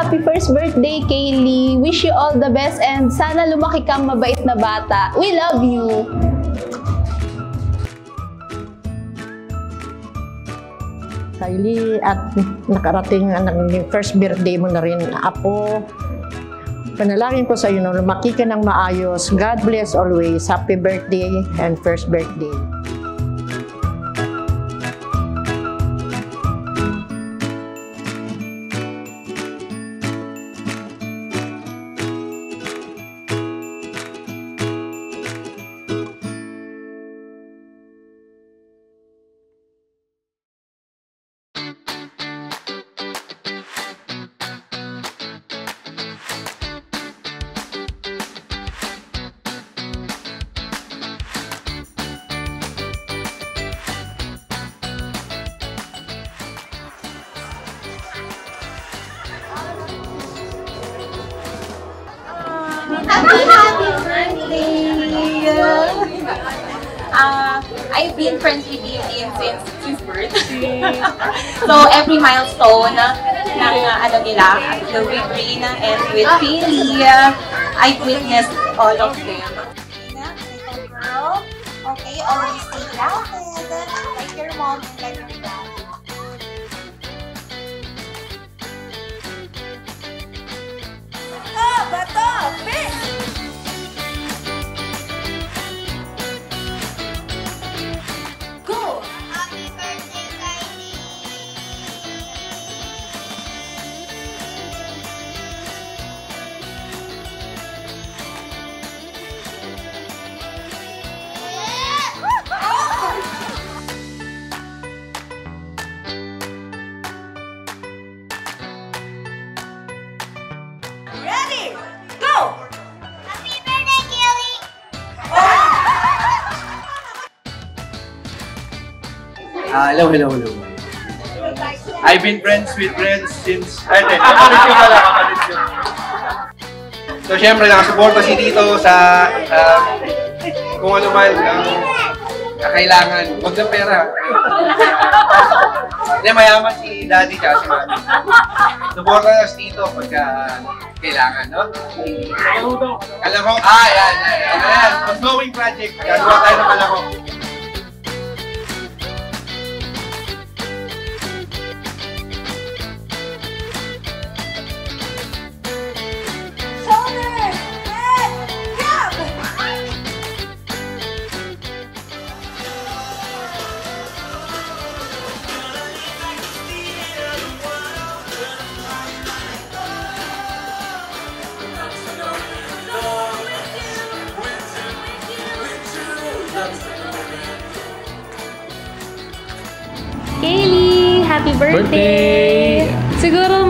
happy first birthday, Kaylee. Wish you all the best and sana lumaki kang mabait na bata. We love you! Kylie, at nakarating ang first birthday mo na rin, Apo. Panalangin ko sa iyo na lumaki ka ng maayos. God bless always. Happy birthday and first birthday. Happy birthday! I've been friends with Ian since his birth. So every milestone ng ano nila, with Rina and with Kaylee, I've witnessed all of them. Rina, little girl, okay, always stay grounded, like your mom and like your dad. Bato! Fish! Ready? Go! Happy birthday, Kelly! Hello. I've been friends with friends since... kapatid yun. So, syempre, nakasuporta si Tito sa kung ano man ang kailangan. Huwag ng pera. Hindi, mayaman si Daddy tsaka si Mami. Suporta na si Tito pagka kailangan, no? Kalaro. Yan. Ongoing project. Gagawa tayo ng kalaro. Kaylee, happy birthday! Siguro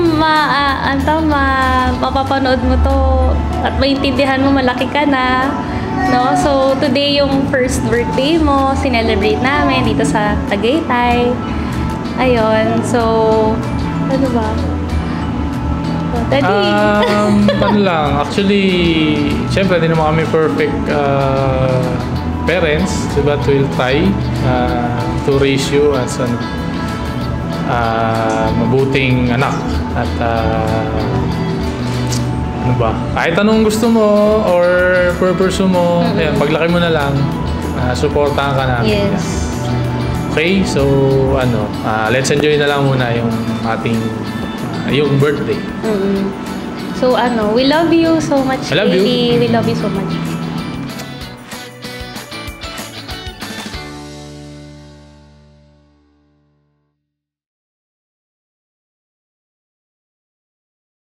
mapapanood mo to at maintindihan mo malaki ka na. No? So, today yung first birthday mo, sinelebrate namin dito sa Tagaytay. Ayun, so, ano ba? Daddy! Ano lang, actually, syempre, hindi naman kami perfect parents, but we'll try to raise you as an mabuting anak at ano ba, kahit anong gusto mo or purpose mo, ayan, paglaki mo na lang, supportahan ka namin. Yes. Okay, so let's enjoy na lang muna yung ating yung birthday. So we love you so much, I love you. Kaylee. We love you so much.